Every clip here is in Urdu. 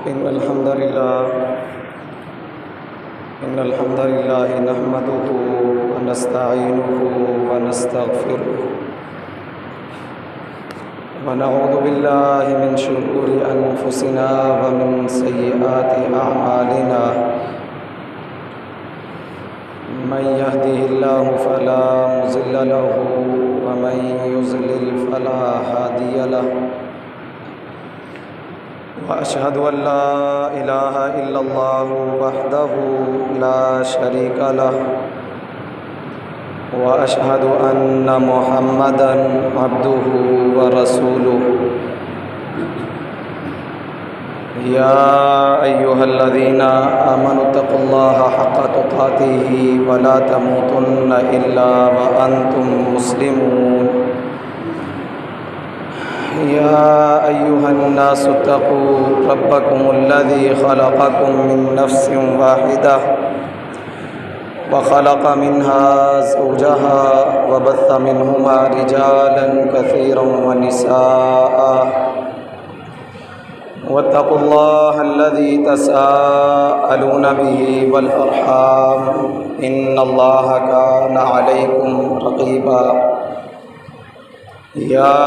إن الحمد لله نحمده ونستعينه ونستغفره ونعوذ بالله من شرور أنفسنا ومن سيئات أعمالنا من يهده الله فلا مضل له ومن يضلل فلا هادي له وأشهد أن لا إله إلا الله وحده لا شريك له وأشهد أن محمدًا عبده ورسوله يا أيها الذين آمنوا اتقوا الله حق تقاته ولا تموتن إلا وأنتم مسلمون يا أيها الناس اتقوا ربكم الذي خلقكم من نفس واحدة وخلق منها زوجها وبث منهما رجالا كثيرا ونساء واتقوا الله الذي تساءلون به والأرحام إن الله كان عليكم رقيبا يا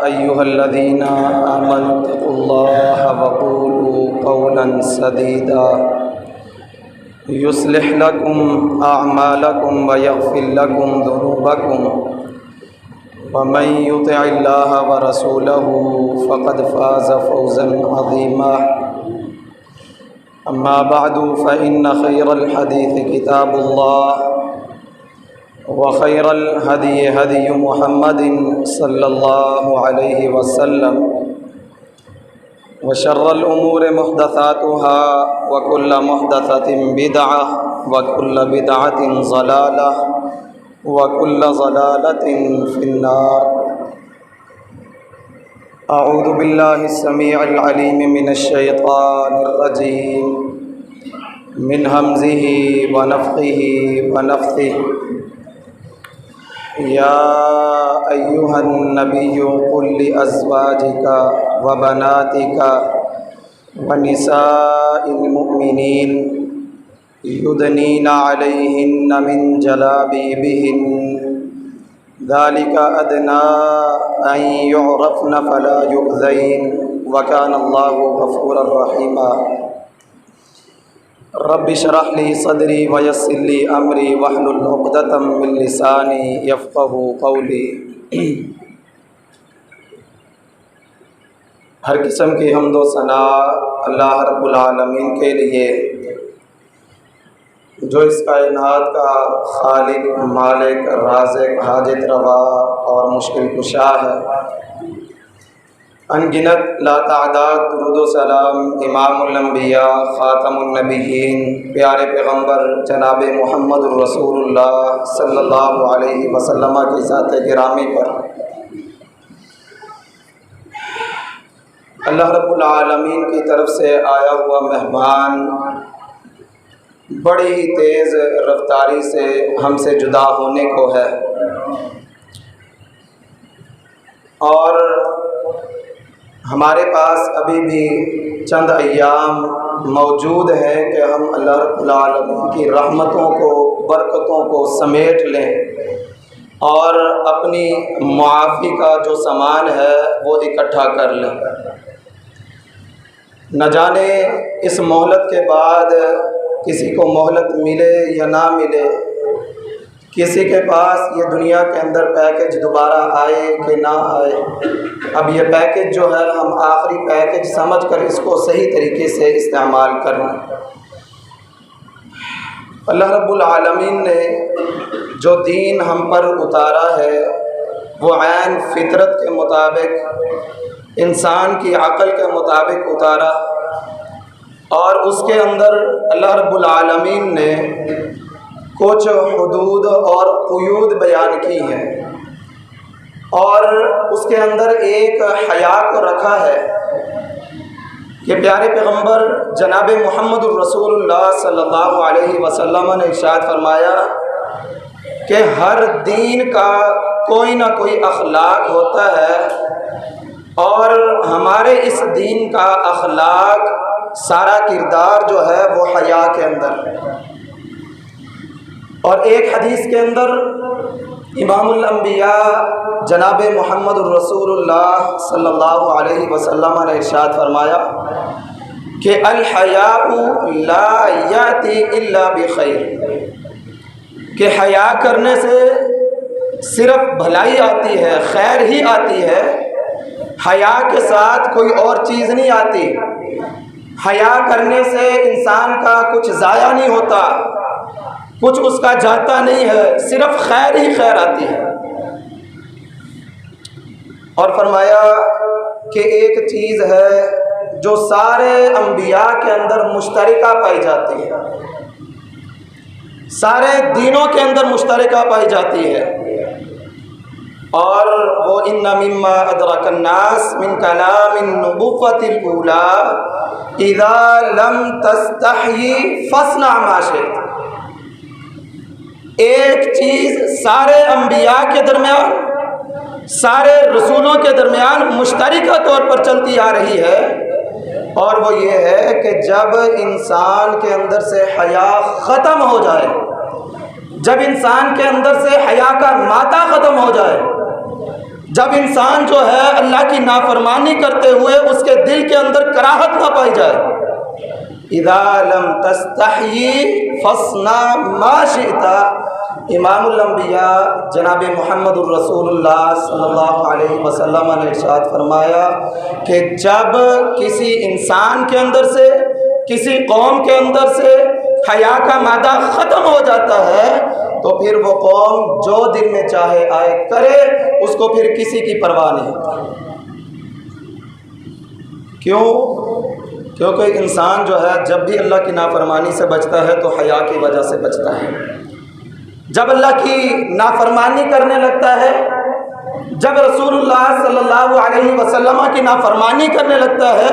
أيها الذين آمنوا اتقوا الله وقولوا قولا سديدا يصلح لكم أعمالكم ويغفر لكم ذنوبكم ومن يطع الله ورسوله فقد فاز فوزا عظيما أما بعد فإن خير الحديث كتاب الله وخير الهدي هدي محمد صلى الله عليه وسلم وشر الأمور محدثاتها وكل محدثة بدعة وكل بدعة ضلالة وكل ضلالة في النار أعوذ بالله السميع العليم من الشيطان الرجيم من همزه ونفخه ونفثه يا أيها النبي قل لأزواجك وبناتك ونساء المؤمنين يدنين عليهن من جلابيبهن ذلك أدنى أن يعرفن فلا يؤذين وكان الله غفورا رحيما رب اشرح لي صدري ويسر لي امری واحلل عقدۃ من لسانی یفقہوا قولی۔ ہر قسم کی حمد و ثنا اللہ رب العالمین کے لیے جو اس کائنات کا خالق، مالک، رازق، حاجت روا اور مشکل کشا ہے۔ ان گنت لا تعداد درود و سلام امام الانبیاء خاتم النبیین پیارے پیغمبر جناب محمد الرسول اللہ صلی اللہ علیہ وسلم کی ذات گرامی پر اللہ رب العالمین کی طرف سے آیا ہوا مہمان بڑی ہی تیز رفتاری سے ہم سے جدا ہونے کو ہے، اور ہمارے پاس ابھی بھی چند ایام موجود ہیں کہ ہم اللہ رب العالمین کی رحمتوں کو، برکتوں کو سمیٹ لیں اور اپنی معافی کا جو سامان ہے وہ اکٹھا کر لیں۔ نہ جانے اس مہلت کے بعد کسی کو مہلت ملے یا نہ ملے، کسی کے پاس یہ دنیا کے اندر پیکج دوبارہ آئے کہ نہ آئے۔ اب یہ پیکج جو ہے ہم آخری پیکج سمجھ کر اس کو صحیح طریقے سے استعمال کریں۔ اللہ رب العالمین نے جو دین ہم پر اتارا ہے وہ عین فطرت کے مطابق، انسان کی عقل کے مطابق اتارا، اور اس کے اندر اللہ رب العالمین نے کچھ حدود اور قیود بیان کی ہیں، اور اس کے اندر ایک حیا کو رکھا ہے کہ پیارے پیغمبر جناب محمد الرسول اللہ صلی اللہ علیہ وسلم نے ارشاد فرمایا کہ ہر دین کا کوئی نہ کوئی اخلاق ہوتا ہے، اور ہمارے اس دین کا اخلاق سارا کردار جو ہے وہ حیا کے اندر ہے۔ اور ایک حدیث کے اندر امام الانبیاء جناب محمد الرسول اللہ صلی اللہ علیہ وسلم نے ارشاد فرمایا کہ الحیاء لا یاتی الا بخیر، کہ حیا کرنے سے صرف بھلائی آتی ہے، خیر ہی آتی ہے، حیا کے ساتھ کوئی اور چیز نہیں آتی۔ حیا کرنے سے انسان کا کچھ ضائع نہیں ہوتا، کچھ اس کا جاتا نہیں ہے، صرف خیر ہی خیر آتی ہے۔ اور فرمایا کہ ایک چیز ہے جو سارے انبیاء کے اندر مشترکہ پائی جاتی ہے، سارے دینوں کے اندر مشترکہ پائی جاتی ہے، اور وہ ان مما ادرک الناس من کلام النبوۃ الاولی اذا لم تستحی فاصنع ما شئت۔ ایک چیز سارے انبیاء کے درمیان، سارے رسولوں کے درمیان مشترکہ طور پر چلتی آ رہی ہے، اور وہ یہ ہے کہ جب انسان کے اندر سے حیا ختم ہو جائے، جب انسان کے اندر سے حیا کا مادہ ختم ہو جائے، جب انسان جو ہے اللہ کی نافرمانی کرتے ہوئے اس کے دل کے اندر کراہت نہ پائی جائے، اذا لم تستحی فاصنع ما شئت۔ امام الانبیاء جناب محمد الرسول اللہ صلی اللہ علیہ وسلم نے ارشاد فرمایا کہ جب کسی انسان کے اندر سے، کسی قوم کے اندر سے حیا کا مادہ ختم ہو جاتا ہے تو پھر وہ قوم جو دل میں چاہے آئے کرے، اس کو پھر کسی کی پرواہ نہیں ہوتی۔ کیوں؟ کیونکہ انسان جو ہے جب بھی اللہ کی نافرمانی سے بچتا ہے تو حیا کی وجہ سے بچتا ہے۔ جب اللہ کی نافرمانی کرنے لگتا ہے، جب رسول اللہ صلی اللہ علیہ وسلم کی نافرمانی کرنے لگتا ہے،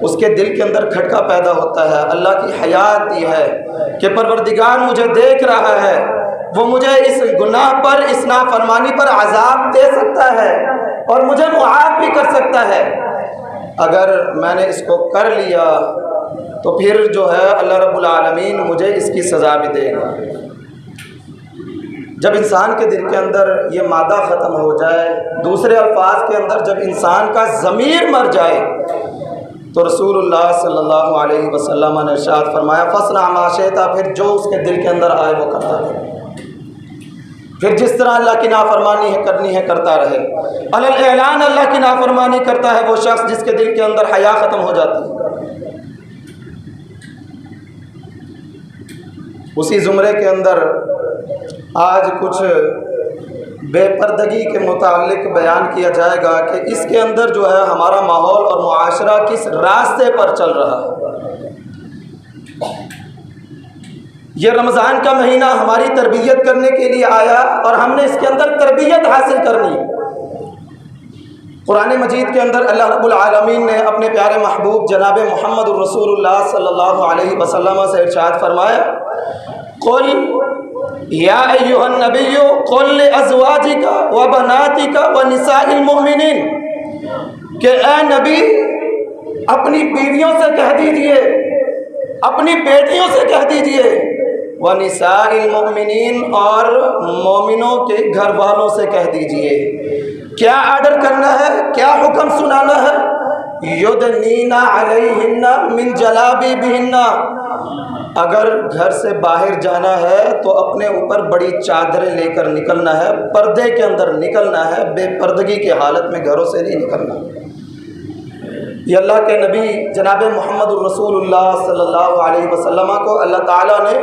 اس کے دل کے اندر کھٹکا پیدا ہوتا ہے، اللہ کی حیا آتی ہے کہ پروردگار مجھے دیکھ رہا ہے، وہ مجھے اس گناہ پر، اس نافرمانی پر عذاب دے سکتا ہے اور مجھے معاف بھی کر سکتا ہے۔ اگر میں نے اس کو کر لیا تو پھر جو ہے اللہ رب العالمین مجھے اس کی سزا بھی دے گا۔ جب انسان کے دل کے اندر یہ مادہ ختم ہو جائے، دوسرے الفاظ کے اندر جب انسان کا ضمیر مر جائے، تو رسول اللہ صلی اللہ علیہ وسلم نے ارشاد فرمایا فاصنع ما شئت، پھر جو اس کے دل کے اندر آئے وہ کرتا رہے، پھر جس طرح اللہ کی نافرمانی ہے کرنی ہے کرتا رہے۔ علی الاعلان اللہ کی نافرمانی کرتا ہے وہ شخص جس کے دل کے اندر حیا ختم ہو جاتی ہے۔ اسی زمرے کے اندر آج کچھ بے پردگی کے متعلق بیان کیا جائے گا کہ اس کے اندر جو ہے ہمارا ماحول اور معاشرہ کس راستے پر چل رہا ہے۔ یہ رمضان کا مہینہ ہماری تربیت کرنے کے لیے آیا اور ہم نے اس کے اندر تربیت حاصل کرنی۔ قرآن مجید کے اندر اللہ رب العالمین نے اپنے پیارے محبوب جناب محمد الرسول اللہ صلی اللہ علیہ وسلم سے ارشاد فرمایا قل یا ایھا النبی قل لازواجک وبناتک ونساء المؤمنین، کہ اے نبی اپنی بیویوں سے کہہ دیجئے، اپنی بیٹیوں سے کہہ دیجئے، ونساء المؤمنین اور مومنوں کے گھر والوں سے کہہ دیجئے۔ کیا آرڈر کرنا ہے، کیا حکم سنانا ہے؟ یدنین علیہن من جلابیبہن، اگر گھر سے باہر جانا ہے تو اپنے اوپر بڑی چادریں لے کر نکلنا ہے، پردے کے اندر نکلنا ہے، بے پردگی کی حالت میں گھروں سے نہیں نکلنا۔ یہ اللہ کے نبی جناب محمد الرسول اللہ صلی اللہ علیہ وسلم کو اللہ تعالیٰ نے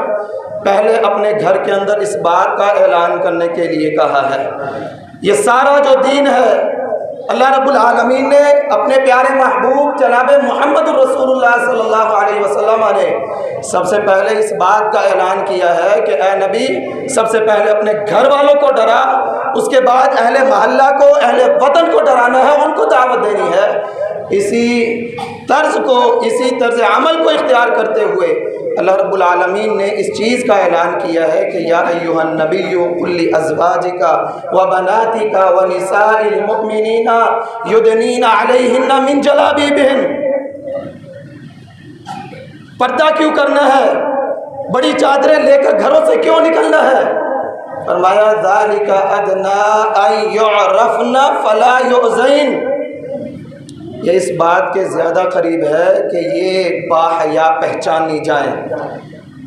پہلے اپنے گھر کے اندر اس بات کا اعلان کرنے کے لیے کہا ہے۔ یہ سارا جو دین ہے اللہ رب العالمین نے اپنے پیارے محبوب جناب محمد الرسول اللہ صلی اللہ علیہ وسلم نے سب سے پہلے اس بات کا اعلان کیا ہے کہ اے نبی سب سے پہلے اپنے گھر والوں کو ڈرا، اس کے بعد اہل محلہ کو، اہل وطن کو ڈرانا ہے، ان کو دعوت دینی ہے۔ اسی طرز عمل کو اختیار کرتے ہوئے اللہ رب العالمین نے اس چیز کا اعلان کیا ہے کہ یا ایھا النبی قل لازواجک وبناتک ونساء المؤمنین یدنین علیہن من جلابیبہن۔ پردہ کیوں کرنا ہے؟ بڑی چادریں لے کر گھروں سے کیوں نکلنا ہے؟ فرمایا ذالک ادنی ان یعرفن فلا یؤذین، یہ اس بات کے زیادہ قریب ہے کہ یہ باحیا پہچانی جائیں،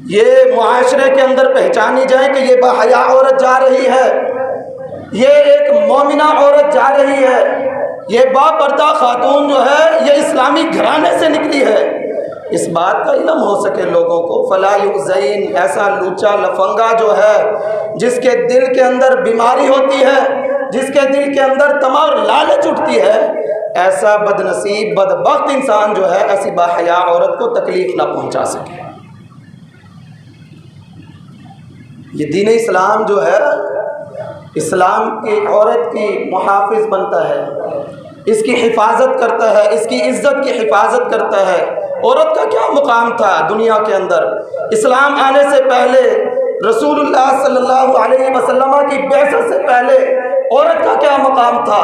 یہ معاشرے کے اندر پہچانی جائیں کہ یہ باحیا عورت جا رہی ہے، یہ ایک مومنہ عورت جا رہی ہے، یہ باپردہ خاتون جو ہے یہ اسلامی گھرانے سے نکلی ہے، اس بات کا علم ہو سکے لوگوں کو۔ فلا یؤذین، ایسا لوچا لفنگا جو ہے جس کے دل کے اندر بیماری ہوتی ہے، جس کے دل کے اندر طمع اور لالچ اٹھتی ہے، ایسا بد نصیب بدبخت انسان جو ہے ایسی باحیا عورت کو تکلیف نہ پہنچا سکے۔ یہ دین اسلام جو ہے اسلام کی عورت کی محافظ بنتا ہے، اس کی حفاظت کرتا ہے، اس کی عزت کی حفاظت کرتا ہے۔ عورت کا کیا مقام تھا دنیا کے اندر؟ اسلام آنے سے پہلے، رسول اللہ صلی اللہ علیہ وسلم کی بعثت سے پہلے عورت کا کیا مقام تھا؟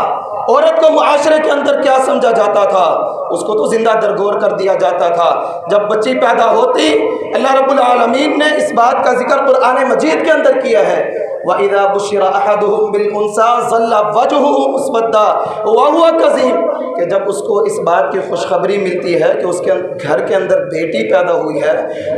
عورت کو معاشرے کے اندر کیا سمجھا جاتا تھا؟ اس کو تو زندہ درگور کر دیا جاتا تھا۔ جب بچی پیدا ہوتی، اللہ رب العالمین نے اس بات کا ذکر قرآن مجید کے اندر کیا ہے، وَإِذَا بُشِّرَ أَحَدُهُم بِالْأُنثَىٰ ظَلَّ وَجْهُهُ مُسْوَدًّا وَهُوَ كَظِيمٌ، کہ جب اس کو اس بات کی خوشخبری ملتی ہے کہ اس کے گھر کے اندر بیٹی پیدا ہوئی ہے،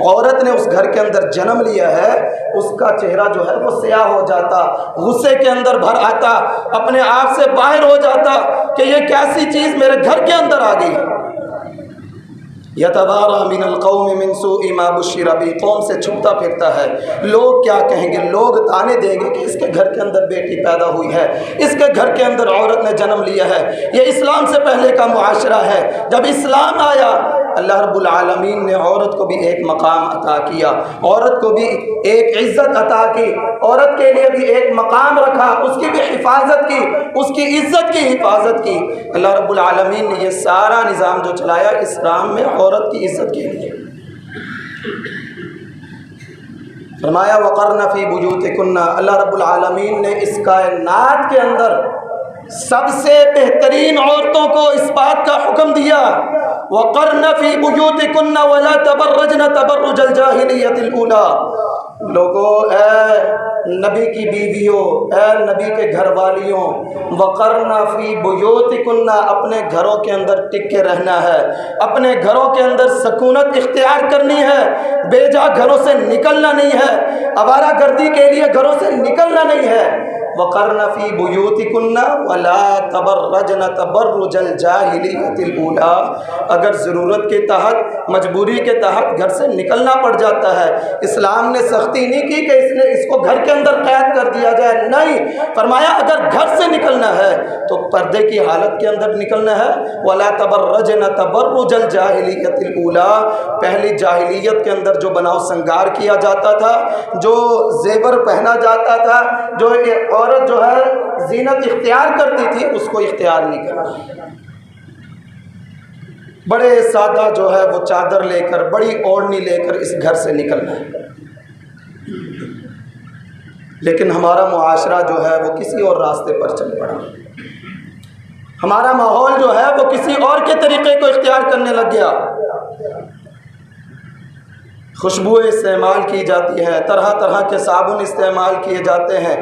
عورت نے اس گھر کے اندر جنم لیا ہے، اس کا چہرہ جو ہے وہ سیاہ ہو جاتا، غصے کے اندر بھر آتا، اپنے آپ سے باہر ہو جاتا کہ یہ کیسی چیز میرے گھر کے اندر آ گئی۔ یتوارا من القوم من سوء ما بشر بہ، قوم سے چھپتا پھرتا ہے، لوگ کیا کہیں گے، لوگ تانے دیں گے کہ اس کے گھر کے اندر بیٹی پیدا ہوئی ہے، اس کے گھر کے اندر عورت نے جنم لیا ہے۔ یہ اسلام سے پہلے کا معاشرہ ہے۔ جب اسلام آیا، اللہ رب العالمین نے عورت کو بھی ایک مقام عطا کیا، عورت کو بھی ایک عزت عطا کی، عورت کے لیے بھی ایک مقام رکھا، اس کی بھی حفاظت کی، اس کی عزت کی حفاظت کی۔ اللہ رب العالمین نے یہ سارا نظام جو چلایا اسلام میں عورت کی عزت کے لیے۔ فرمایا وَقَرْنَ فِي بُيُوتِكُنَّ، اللہ رب العالمین نے اس کائنات کے اندر سب سے بہترین عورتوں کو اس بات کا حکم دیا، وَقَرْنَ فِي بُيُوتِكُنَّ وَلَا تَبَرَّجْنَ تَبَرُّجَ الْجَاهِلِيَّةِ الْأُولَىٰ، لوگوں اے نبی کی بیویوں، اے نبی کے گھر والیوں، وَقَرْنَ فِي بُيُوتِكُنَّ، اپنے گھروں کے اندر ٹک کے رہنا ہے، اپنے گھروں کے اندر سکونت اختیار کرنی ہے، بے جا گھروں سے نکلنا نہیں ہے، آوارہ گردی کے لیے گھروں سے نکلنا نہیں ہے۔ وَقَرْنَ فِي بُيُوتِكُنَّ وَلَا تَبَرَّجْنَ تَبَرُّجَ الْجَاهِلِيَّةِ الْأُولَىٰ، اگر ضرورت کے تحت، مجبوری کے تحت گھر سے نکلنا پڑ جاتا ہے، اسلام نے سختی نہیں کی کہ اس کو گھر کے اندر قید کر دیا جائے، نہیں، فرمایا اگر گھر سے نکلنا ہے تو پردے کی حالت کے اندر نکلنا ہے۔ وَلَا تَبَرَّجْنَ تَبَرُّجَ الْجَاهِلِيَّةِ الْأُولَىٰ، پہلی جاہلیت کے اندر جو بناؤ سنگار کیا جاتا تھا، جو زیور پہنا جاتا تھا، جو عورت جو ہے زینت اختیار کرتی تھی، اس کو اختیار نہیں کرنا۔ بڑے سادہ جو ہے وہ چادر لے کر، بڑی اوڑھنی لے کر اس گھر سے نکلنا ہے۔ لیکن ہمارا معاشرہ جو ہے وہ کسی اور راستے پر چل پڑا، ہمارا ماحول جو ہے وہ کسی اور کے طریقے کو اختیار کرنے لگ گیا۔ خوشبوئیں استعمال کی جاتی ہیں، طرح طرح کے صابن استعمال کیے جاتے ہیں۔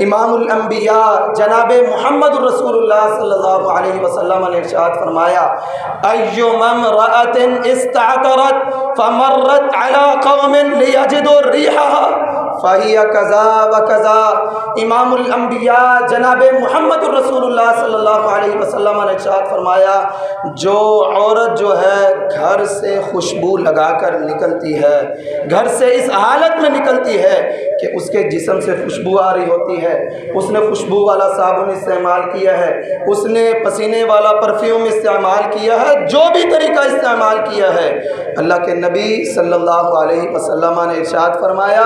امام الانبیاء جناب محمد رسول اللہ صلی اللہ علیہ وسلم نے ارشاد فرمایا، ایما امرأة استعطرت فمرت على قوم لیجدوا ریحها فہی کذا و کذا۔ امام الانبیاء جناب محمد رسول اللہ صلی اللہ علیہ وسلم نے ارشاد فرمایا، جو عورت جو ہے گھر سے خوشبو لگا کر نکلتی ہے، گھر سے اس حالت میں نکلتی ہے کہ اس کے جسم سے خوشبو آ رہی ہوتی ہے، اس نے خوشبو والا صابن استعمال کیا ہے، اس نے پسینے والا پرفیوم استعمال کیا ہے، جو بھی طریقہ استعمال کیا ہے، اللہ کے نبی صلی اللہ علیہ وسلم نے ارشاد فرمایا،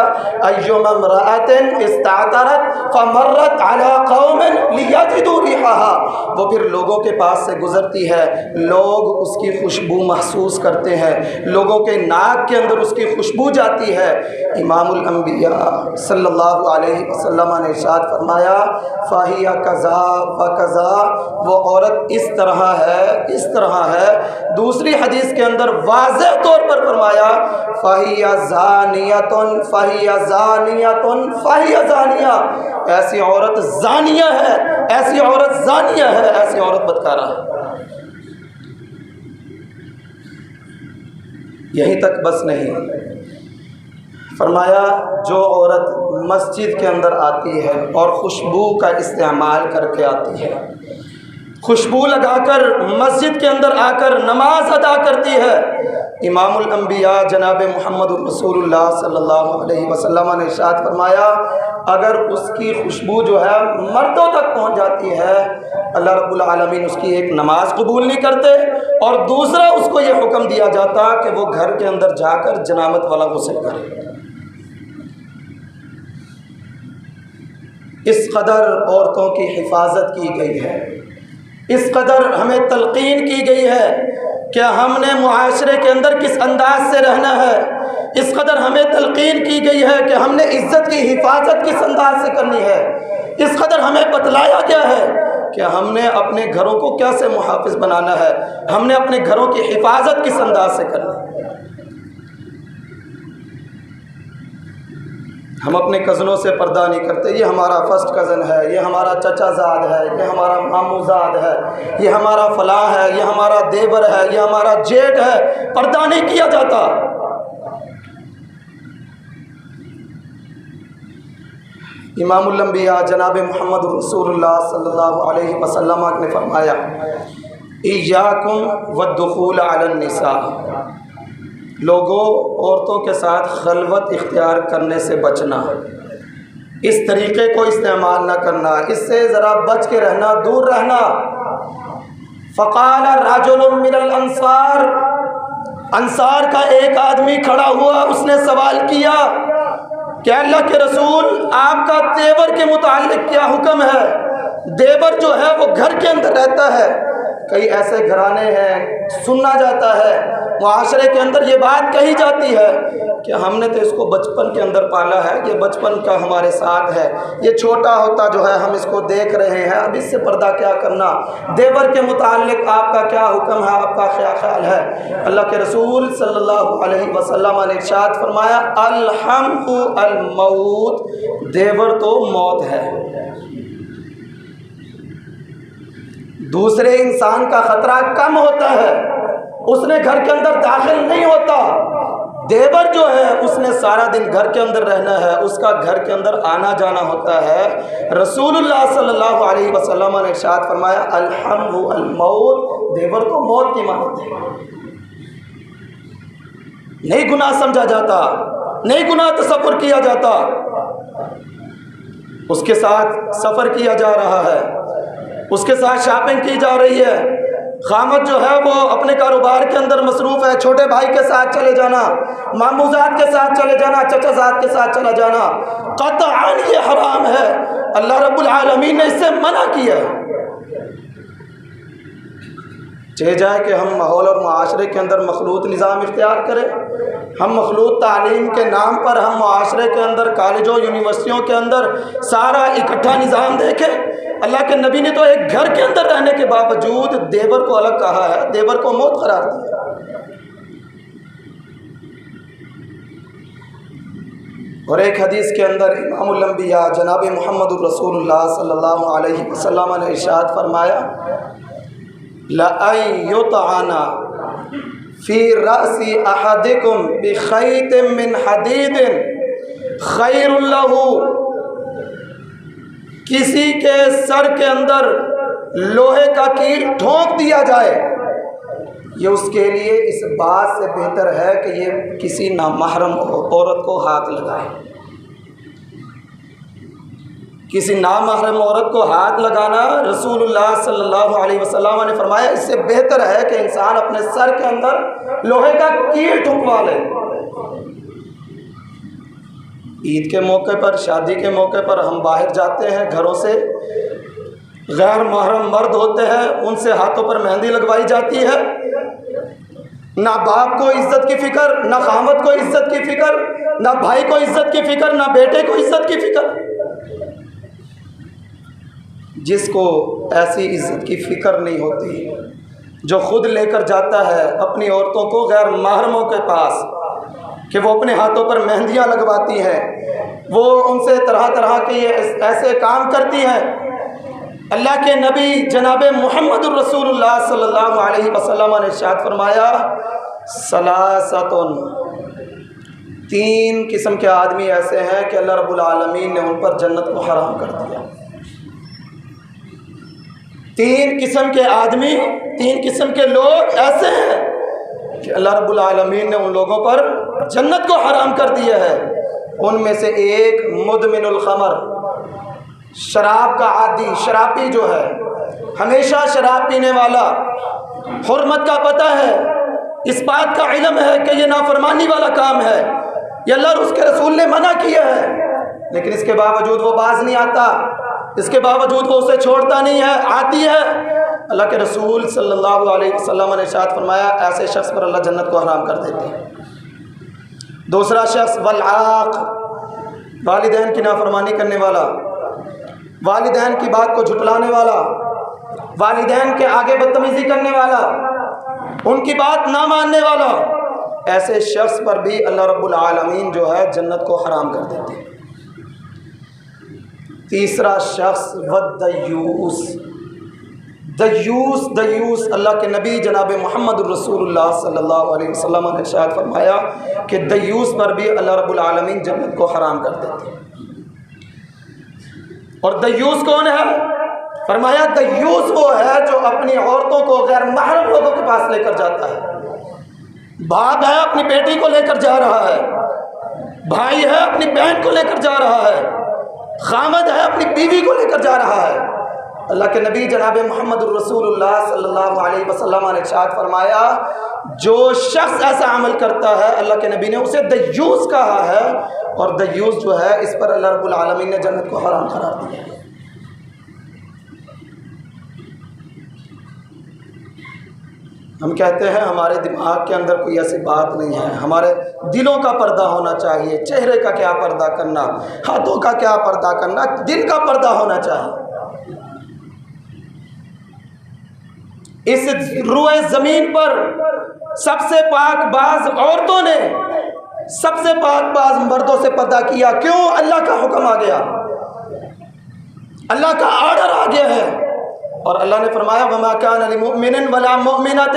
ایما امرأة استعطرت فمرت على قوم لیجدوا ریحها، وہ پھر لوگوں کے پاس سے گزرتی ہے، لوگ اس کی خوشبو محسوس کرتے ہیں، لوگوں کے ناک کے اندر اس کی خوشبو جاتی ہے۔ امام الانبیاء صلی اللہ علیہ وسلم نے ارشاد فرمایا فَهِيَ كَذَا وَكَذَا، وہ عورت اس طرح ہے۔ دوسری حدیث کے اندر واضح طور پر فرمایا فَهِيَ زَانِيَةٌ فَهِيَ زَانِيَةٌ فَهِيَ زَانِيَةٌ، ایسی عورت زانیہ ہے، ایسی عورت زانیہ ہے، ایسی عورت بدکارہ ہے۔ یہیں تک بس نہیں، فرمایا جو عورت مسجد کے اندر آتی ہے اور خوشبو کا استعمال کر کے آتی ہے، خوشبو لگا کر مسجد کے اندر آ کر نماز ادا کرتی ہے، امام الانبیاء جناب محمد رسول اللہ صلی اللہ علیہ وسلم نے ارشاد فرمایا اگر اس کی خوشبو جو ہے مردوں تک پہنچ جاتی ہے، اللہ رب العالمین اس کی ایک نماز قبول نہیں کرتے، اور دوسرا اس کو یہ حکم دیا جاتا کہ وہ گھر کے اندر جا کر جنابت والا غسل کرے۔ اس قدر عورتوں کی حفاظت کی گئی ہے، اس قدر ہمیں تلقین کی گئی ہے کہ ہم نے معاشرے کے اندر کس انداز سے رہنا ہے، اس قدر ہمیں تلقین کی گئی ہے کہ ہم نے عزت کی حفاظت کس انداز سے کرنی ہے، اس قدر ہمیں بتلایا گیا ہے کہ ہم نے اپنے گھروں کو کیسے محافظ بنانا ہے، ہم نے اپنے گھروں کی حفاظت کس انداز سے کرنی ہے۔ ہم اپنے کزنوں سے پردہ نہیں کرتے، یہ ہمارا فرسٹ کزن ہے، یہ ہمارا چچا زاد ہے، یہ ہمارا ماموں زاد ہے، یہ ہمارا فلاں ہے، یہ ہمارا دیور ہے، یہ ہمارا جیٹ ہے، پردہ نہیں کیا جاتا۔ امام الانبیاء جناب محمد رسول اللہ صلی اللہ علیہ وسلم نے فرمایا ایاکم والدخول علی النساء، لوگوں عورتوں کے ساتھ خلوت اختیار کرنے سے بچنا، اس طریقے کو استعمال نہ کرنا، اس سے ذرا بچ کے رہنا، دور رہنا۔ فقال رجل من الانصار، انصار کا ایک آدمی کھڑا ہوا، اس نے سوال کیا کہ اللہ کے رسول آپ کا دیور کے متعلق کیا حکم ہے؟ دیور جو ہے وہ گھر کے اندر رہتا ہے، کئی ایسے گھرانے ہیں سننا جاتا ہے، معاشرے کے اندر یہ بات کہی جاتی ہے کہ ہم نے تو اس کو بچپن کے اندر پالا ہے، یہ بچپن کا ہمارے ساتھ ہے، یہ چھوٹا ہوتا جو ہے ہم اس کو دیکھ رہے ہیں، اب اس سے پردہ کیا کرنا۔ دیور کے متعلق آپ کا کیا حکم ہے، آپ کا کیا خیال ہے؟ اللہ کے رسول صلی اللہ علیہ وسلم نے ارشاد فرمایا الحمق الموت، دیور تو موت ہے، دوسرے انسان کا خطرہ کم ہوتا ہے، اس نے گھر کے اندر داخل نہیں ہوتا، دیور جو ہے اس نے سارا دن گھر کے اندر رہنا ہے، اس کا گھر کے اندر آنا جانا ہوتا ہے۔ رسول اللہ صلی اللہ علیہ وسلم نے ارشاد فرمایا الحمق الموت، دیور تو موت کی مانند ہے، نہیں گناہ سمجھا جاتا، نہیں گناہ تصور کیا جاتا، اس کے ساتھ سفر کیا جا رہا ہے، اس کے ساتھ شاپنگ کی جا رہی ہے، خامد جو ہے وہ اپنے کاروبار کے اندر مصروف ہے، چھوٹے بھائی کے ساتھ چلے جانا، ماموں زاد کے ساتھ چلے جانا، چچا زاد کے ساتھ چلا جانا، قطعاً یہ حرام ہے، اللہ رب العالمین نے اس سے منع کیا ہے۔ چاہے جائے کہ ہم ماحول اور معاشرے کے اندر مخلوط نظام اختیار کریں، ہم مخلوط تعلیم کے نام پر ہم معاشرے کے اندر کالجوں یونیورسٹیوں کے اندر سارا اکٹھا نظام دیکھیں۔ اللہ کے نبی نے تو ایک گھر کے اندر رہنے کے باوجود دیور کو الگ کہا ہے، دیور کو موت قرار دیا۔ اور ایک حدیث کے اندر امام الانبیاء جناب محمد رسول اللہ صلی اللہ علیہ وسلم نے ارشاد فرمایا لَأَن يُطْعَنَ فِي رَأْسِ أَحَدِكُمْ بِخَيْطٍ مِّنْ حَدِيدٍ خَيْرٌ لَهُ، کسی کے سر کے اندر لوہے کا کیل ٹھونک دیا جائے، یہ اس کے لیے اس بات سے بہتر ہے کہ یہ کسی نامحرم عورت کو ہاتھ لگائے۔ کسی نامحرم عورت کو ہاتھ لگانا، رسول اللہ صلی اللہ علیہ وسلم نے فرمایا اس سے بہتر ہے کہ انسان اپنے سر کے اندر لوہے کا کیل ٹھونکوا لے۔ عید کے موقع پر، شادی کے موقع پر ہم باہر جاتے ہیں گھروں سے، غیر محرم مرد ہوتے ہیں، ان سے ہاتھوں پر مہندی لگوائی جاتی ہے، نہ باپ کو عزت کی فکر، نہ خاوند کو عزت کی فکر، نہ بھائی کو عزت کی فکر، نہ بیٹے کو عزت کی فکر۔ جس کو ایسی عزت کی فکر نہیں ہوتی، جو خود لے کر جاتا ہے اپنی عورتوں کو غیر محرموں کے پاس کہ وہ اپنے ہاتھوں پر مہندیاں لگواتی ہیں، وہ ان سے طرح طرح کے یہ ایسے کام کرتی ہیں۔ اللہ کے نبی جناب محمد الرسول اللہ صلی اللہ علیہ وسلم نے ارشاد فرمایا، ثلاثۃ، تین قسم کے آدمی ایسے ہیں کہ اللہ رب العالمین نے ان پر جنت کو حرام کر دیا۔ تین قسم کے آدمی، تین قسم کے لوگ ایسے ہیں کہ اللہ رب العالمین نے ان لوگوں پر جنت کو حرام کر دیا ہے۔ ان میں سے ایک مدمن الخمر، شراب کا عادی، شرابی جو ہے، ہمیشہ شراب پینے والا، حرمت کا پتہ ہے، اس بات کا علم ہے کہ یہ نافرمانی والا کام ہے، یہ اللہ اور اس کے رسول نے منع کیا ہے، لیکن اس کے باوجود وہ باز نہیں آتا، اس کے باوجود وہ اسے چھوڑتا نہیں ہے، آتی ہے۔ اللہ کے رسول صلی اللہ علیہ وسلم نے ارشاد فرمایا، ایسے شخص پر اللہ جنت کو حرام کر دیتے ہیں۔ دوسرا شخص والعاق، والدین کی نافرمانی کرنے والا، والدین کی بات کو جھٹلانے والا، والدین کے آگے بدتمیزی کرنے والا، ان کی بات نہ ماننے والا، ایسے شخص پر بھی اللہ رب العالمین جو ہے جنت کو حرام کر دیتے ہیں۔ تیسرا شخص والدیوس، دیوس اللہ کے نبی جناب محمد الرسول اللہ صلی اللہ علیہ وسلم نے ارشاد فرمایا کہ دیوس پر بھی اللہ رب العالمین جنت کو حرام کر دیتے ہیں۔ اور دیوس کون ہے؟ فرمایا دیوس وہ ہے جو اپنی عورتوں کو غیر محرم لوگوں کے پاس لے کر جاتا ہے۔ باپ ہے اپنی بیٹی کو لے کر جا رہا ہے، بھائی ہے اپنی بہن کو لے کر جا رہا ہے، خامد ہے اپنی بیوی کو لے کر جا رہا ہے۔ اللہ کے نبی جناب محمد الرسول اللہ صلی اللہ علیہ وسلم نے ارشاد فرمایا، جو شخص ایسا عمل کرتا ہے اللہ کے نبی نے اسے دیوس کہا ہے، اور دیوس جو ہے اس پر اللہ رب العالمین نے جنت کو حرام قرار دیا ہے۔ ہم کہتے ہیں ہمارے دماغ کے اندر کوئی ایسی بات نہیں ہے، ہمارے دلوں کا پردہ ہونا چاہیے، چہرے کا کیا پردہ کرنا، ہاتھوں کا کیا پردہ کرنا، دل کا پردہ ہونا چاہیے۔ اس روئے زمین پر سب سے پاک باز عورتوں نے سب سے پاک باز مردوں سے پردہ کیا، کیوں؟ اللہ کا حکم آ گیا، اللہ کا آرڈر آ گیا ہے، اور اللہ نے فرمایا وَمَا كَانَ لِمُؤْمِنٍ وَلَا مُؤْمِنَةٍ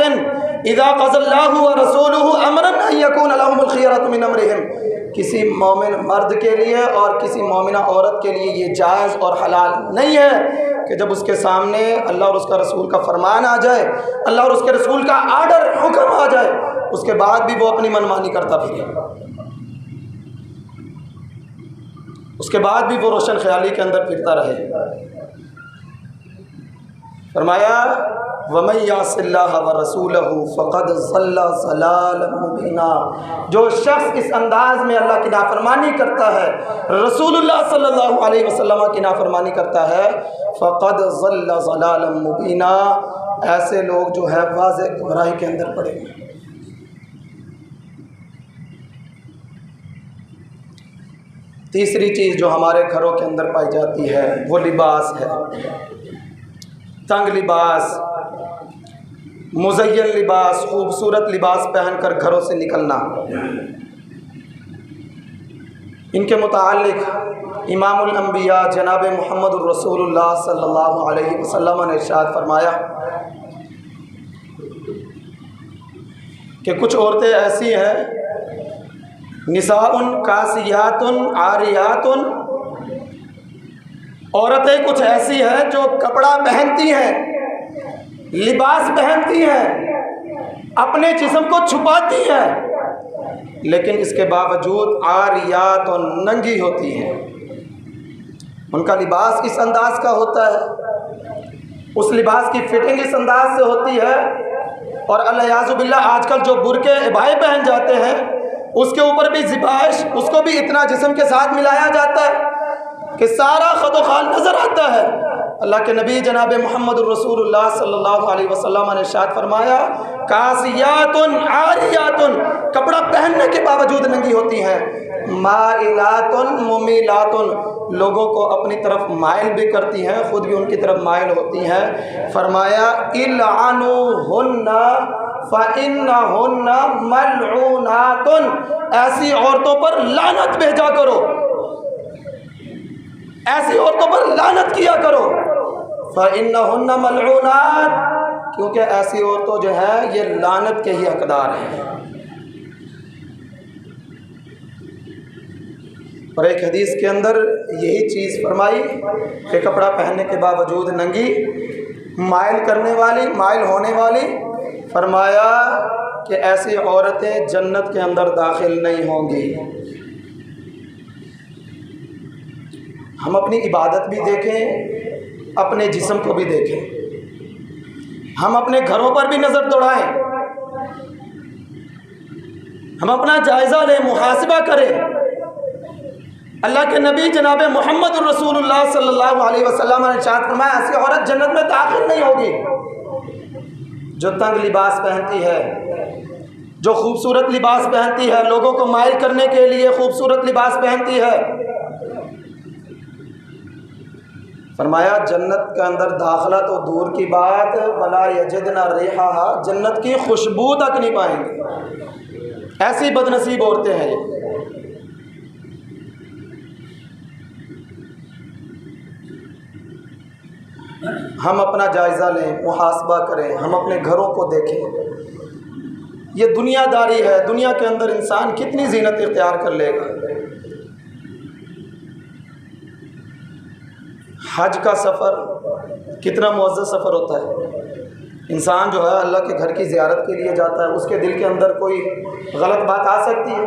إِذَا قَضَى اللَّهُ وَرَسُولُهُ أَمْرًا أَن يَكُونَ لَهُمُ الْخِيَرَةُ مِنْ أَمْرِهِمْ، کسی مومن مرد کے لیے اور کسی مومنہ عورت کے لیے یہ جائز اور حلال نہیں ہے کہ جب اس کے سامنے اللہ اور اس کا رسول کا فرمان آ جائے، اللہ اور اس کے رسول کا آرڈر حکم آ جائے، اس کے بعد بھی وہ اپنی منمانی کرتا پھرے، اس کے بعد بھی وہ روشن خیالی کے اندر پھرتا رہے۔ فرمایا وَمَن يَعْصِ اللَّهَ وَرَسُولَهُ فَقَدْ ضَلَّ ضَلَالًا مُبِينًا، جو شخص اس انداز میں اللہ کی نافرمانی کرتا ہے، رسول اللہ صلی اللہ علیہ وسلم کی نافرمانی کرتا ہے، فَقَدْ ضَلَّ ضَلَالًا مُبِينًا، ایسے لوگ جو ہے واضح گمراہی کے اندر پڑے ہیں۔ تیسری چیز جو ہمارے گھروں کے اندر پائی جاتی ہے وہ لباس ہے، تنگ لباس، مزین لباس، خوبصورت لباس پہن کر گھروں سے نکلنا۔ ان کے متعلق امام الانبیاء جناب محمد الرسول اللہ صلی اللہ علیہ وسلم نے ارشاد فرمایا کہ کچھ عورتیں ایسی ہیں، نساء کاسیات عاریات، عورتیں کچھ ایسی ہیں جو کپڑا پہنتی ہیں، لباس پہنتی ہیں، اپنے جسم کو چھپاتی ہیں، لیکن اس کے باوجود عاریات اور ننگی ہوتی ہیں۔ ان کا لباس اس انداز کا ہوتا ہے، اس لباس کی فٹنگ اس انداز سے ہوتی ہے، اور الیاذ باللہ آج کل جو برقع عبائے پہن جاتے ہیں اس کے اوپر بھی زبائش، اس کو بھی اتنا جسم کے ساتھ ملایا جاتا ہے کہ سارا خد و خال نظر آتا ہے، اللہ کے نبی جناب محمد الرسول اللہ صلی اللہ علیہ وسلم نے ارشاد فرمایا کاسیات عاریات، کپڑا پہننے کے باوجود ننگی ہوتی ہیں، مائلات ممیلات، لوگوں کو اپنی طرف مائل بھی کرتی ہیں، خود بھی ان کی طرف مائل ہوتی ہیں۔ فرمایا العنوہن فإنہن ملعونات، ایسی عورتوں پر لعنت بھیجا کرو، ایسی عورتوں پر لعنت کیا کرو، فإنہن ملعونات، کیونکہ ایسی عورتوں جو ہیں یہ لعنت کے ہی حقدار ہیں۔ اور ایک حدیث کے اندر یہی چیز فرمائی کہ کپڑا پہننے کے باوجود ننگی، مائل کرنے والی، مائل ہونے والی، فرمایا کہ ایسی عورتیں جنت کے اندر داخل نہیں ہوں گی۔ ہم اپنی عبادت بھی دیکھیں، اپنے جسم کو بھی دیکھیں، ہم اپنے گھروں پر بھی نظر دوڑائیں، ہم اپنا جائزہ لیں، محاسبہ کریں۔ اللہ کے نبی جناب محمد الرسول اللہ صلی اللہ علیہ وسلم نے ارشاد فرمایا ایسی عورت جنت میں داخل نہیں ہوگی جو تنگ لباس پہنتی ہے، جو خوبصورت لباس پہنتی ہے، لوگوں کو مائل کرنے کے لیے خوبصورت لباس پہنتی ہے۔ فرمایا جنت کے اندر داخلہ تو دور کی بات، ولا یجدن ریحہا، جنت کی خوشبو تک نہیں پائیں گے۔ ایسی بد نصیب عورتیں ہیں یہ۔ ہم اپنا جائزہ لیں، محاسبہ کریں، ہم اپنے گھروں کو دیکھیں۔ یہ دنیا داری ہے، دنیا کے اندر انسان کتنی زینت اختیار کر لے گا۔ حج کا سفر کتنا معزز سفر ہوتا ہے۔ انسان جو ہے اللہ کے گھر کی زیارت کے لیے جاتا ہے، اس کے دل کے اندر کوئی غلط بات آ سکتی ہے،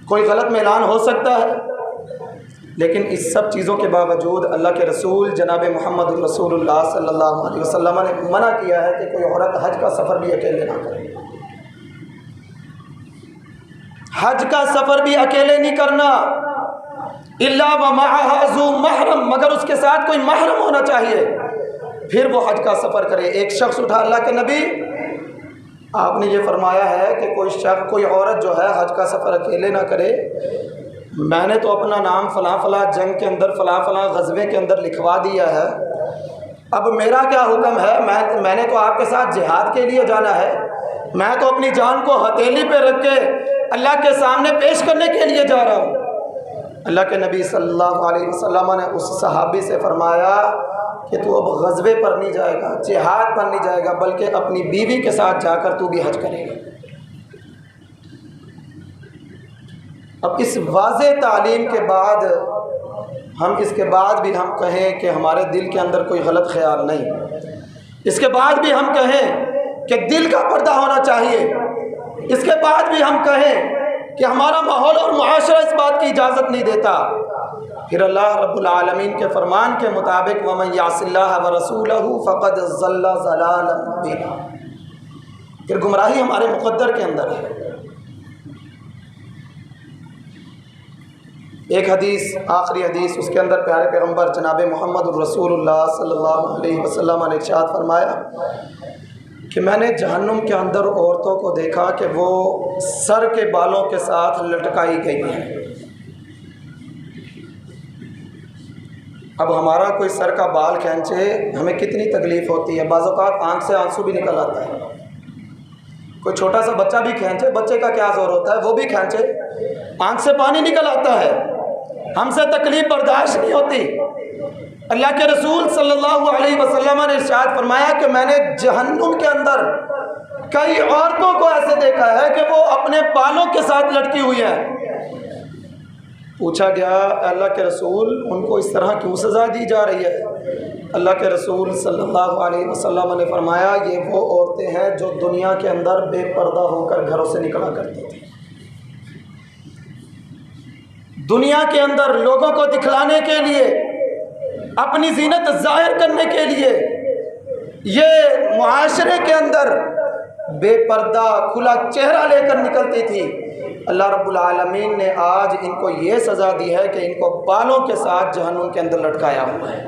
کوئی غلط میلان ہو سکتا ہے، لیکن اس سب چیزوں کے باوجود اللہ کے رسول جناب محمد الرسول اللہ صلی اللہ علیہ وسلم نے منع کیا ہے کہ کوئی عورت حج کا سفر بھی اکیلے نہ کرے۔ حج کا سفر بھی اکیلے نہیں کرنا، الا ومعها ذو محرم، مگر اس کے ساتھ کوئی محرم ہونا چاہیے، پھر وہ حج کا سفر کرے۔ ایک شخص اٹھا اللہ کے نبی، آپ نے یہ فرمایا ہے کہ کوئی عورت جو ہے حج کا سفر اکیلے نہ کرے، میں نے تو اپنا نام فلاں فلاں جنگ کے اندر، فلاں فلاں غزوے کے اندر لکھوا دیا ہے، اب میرا کیا حکم ہے؟ میں نے تو آپ کے ساتھ جہاد کے لیے جانا ہے، میں تو اپنی جان کو ہتھیلی پہ رکھ کے اللہ کے سامنے پیش کرنے کے لیے جا رہا ہوں۔ اللہ کے نبی صلی اللہ علیہ وسلم نے اس صحابی سے فرمایا کہ تو اب غزوے پر نہیں جائے گا، جہاد پر نہیں جائے گا، بلکہ اپنی بیوی کے ساتھ جا کر تو بھی حج کرے گا۔ اب اس واضح تعلیم کے بعد ہم اس کے بعد بھی ہم کہیں کہ ہمارے دل کے اندر کوئی غلط خیال نہیں، اس کے بعد بھی ہم کہیں کہ دل کا پردہ ہونا چاہیے، اس کے بعد بھی ہم کہیں کہ ہمارا ماحول اور معاشرہ اس بات کی اجازت نہیں دیتا، پھر اللہ رب العالمین کے فرمان کے مطابق وَمَن يَعْصِ اللَّهَ وَرَسُولَهُ فَقَدْ ضَلَّ ضَلَالًا مُبِينًا، پھر گمراہی ہمارے مقدر کے اندر ہے۔ ایک حدیث، آخری حدیث، اس کے اندر پیارے پیغمبر جناب محمد الرسول اللہ صلی اللہ علیہ وسلم نے ارشاد فرمایا کہ میں نے جہنم کے اندر عورتوں کو دیکھا کہ وہ سر کے بالوں کے ساتھ لٹکائی گئی ہیں۔ اب ہمارا کوئی سر کا بال کھینچے ہمیں کتنی تکلیف ہوتی ہے، بعض اوقات آنکھ سے آنسو بھی نکل آتا ہے، کوئی چھوٹا سا بچہ بھی کھینچے، بچے کا کیا زور ہوتا ہے، وہ بھی کھینچے آنکھ سے پانی نکل آتا ہے، ہم سے تکلیف برداشت نہیں ہوتی۔ اللہ کے رسول صلی اللہ علیہ وسلم نے ارشاد فرمایا کہ میں نے جہنم کے اندر کئی عورتوں کو ایسے دیکھا ہے کہ وہ اپنے بالوں کے ساتھ لٹکی ہوئی ہیں۔ پوچھا گیا اللہ کے رسول ان کو اس طرح کیوں سزا دی جا رہی ہے؟ اللہ کے رسول صلی اللہ علیہ وسلم نے فرمایا یہ وہ عورتیں ہیں جو دنیا کے اندر بے پردہ ہو کر گھروں سے نکلا کرتی تھیں، دنیا کے اندر لوگوں کو دکھلانے کے لیے، اپنی زینت ظاہر کرنے کے لیے یہ معاشرے کے اندر بے پردہ کھلا چہرہ لے کر نکلتی تھی۔ اللہ رب العالمین نے آج ان کو یہ سزا دی ہے کہ ان کو بالوں کے ساتھ جہنم کے اندر لٹکایا ہوا ہے۔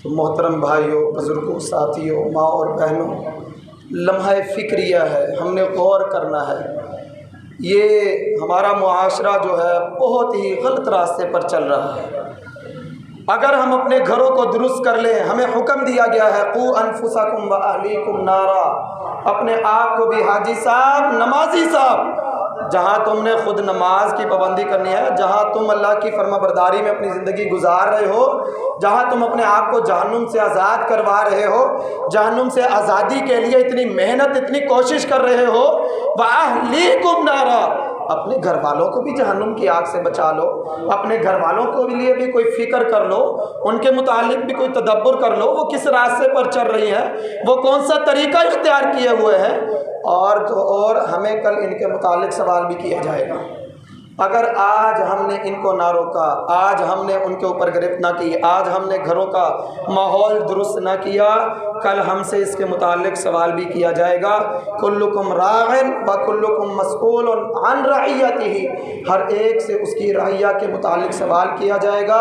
تو محترم بھائیوں، بزرگوں، ساتھیوں، ماں اور بہنوں، لمحہ فکریہ ہے، ہم نے غور کرنا ہے۔ یہ ہمارا معاشرہ جو ہے بہت ہی غلط راستے پر چل رہا ہے۔ اگر ہم اپنے گھروں کو درست کر لیں، ہمیں حکم دیا گیا ہے قوا انفسکم و اہلیکم نارا، اپنے آپ کو بھی حاجی صاحب، نمازی صاحب، جہاں تم نے خود نماز کی پابندی کرنی ہے، جہاں تم اللہ کی فرما برداری میں اپنی زندگی گزار رہے ہو، جہاں تم اپنے آپ کو جہنم سے آزاد کروا رہے ہو، جہنم سے آزادی کے لیے اتنی محنت، اتنی کوشش کر رہے ہو، وَأَهْلِيكُمْ نَارًا، اپنے گھر والوں کو بھی جہنم کی آگ سے بچا لو، اپنے گھر والوں کو لیے بھی کوئی فکر کر لو، ان کے متعلق بھی کوئی تدبر کر لو، وہ کس راستے پر چل رہی ہیں، وہ کون سا طریقہ اختیار کیے ہوئے ہیں، اور ہمیں کل ان کے متعلق سوال بھی کیا جائے گا۔ اگر آج ہم نے ان کو نہ روکا، آج ہم نے ان کے اوپر گرفت نہ کی، آج ہم نے گھروں کا ماحول درست نہ کیا، کل ہم سے اس کے متعلق سوال بھی کیا جائے گا۔ کلکم راع و کلکم مسئول عن رعیتہ، ہر ایک سے اس کی رعیہ کے متعلق سوال کیا جائے گا۔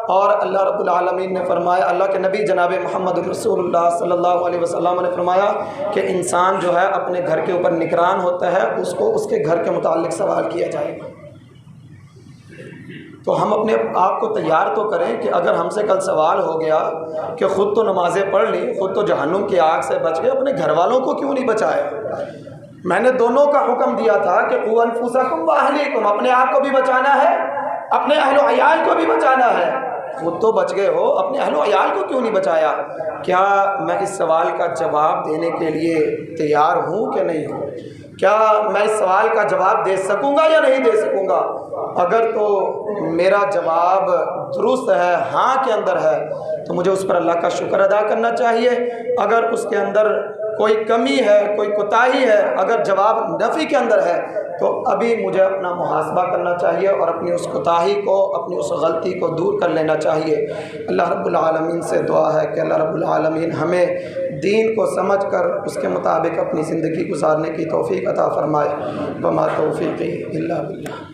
اور اللہ رب العالمین نے فرمایا، اللہ کے نبی جناب محمد رسول اللہ صلی اللہ علیہ وسلم نے فرمایا کہ انسان جو ہے اپنے گھر کے اوپر نگران ہوتا ہے، اس کو اس کے گھر کے متعلق سوال کیا جائے گا۔ تو ہم اپنے آپ کو تیار تو کریں کہ اگر ہم سے کل سوال ہو گیا کہ خود تو نمازیں پڑھ لی، خود تو جہنم کی آگ سے بچ گئے، اپنے گھر والوں کو کیوں نہیں بچایا؟ میں نے دونوں کا حکم دیا تھا کہ قوا انفسکم و اہلیکم، اپنے آپ کو بھی بچانا ہے، اپنے اہل و عیال کو بھی بچانا ہے۔ خود تو بچ گئے ہو، اپنے اہل و عیال کو کیوں نہیں بچایا؟ کیا میں اس سوال کا جواب دینے کے لیے تیار ہوں کہ نہیں ہوں؟ کیا میں اس سوال کا جواب دے سکوں گا یا نہیں دے سکوں گا؟ اگر تو میرا جواب درست ہے، ہاں کے اندر ہے، تو مجھے اس پر اللہ کا شکر ادا کرنا چاہیے۔ اگر اس کے اندر کوئی کمی ہے، کوئی کوتاہی ہے، اگر جواب نفی کے اندر ہے، تو ابھی مجھے اپنا محاسبہ کرنا چاہیے اور اپنی اس کوتاہی کو، اپنی اس غلطی کو دور کر لینا چاہیے۔ اللہ رب العالمین سے دعا ہے کہ اللہ رب العالمین ہمیں دین کو سمجھ کر اس کے مطابق اپنی زندگی گزارنے کی توفیق عطا فرمائے۔ وما توفیقی الا باللہ۔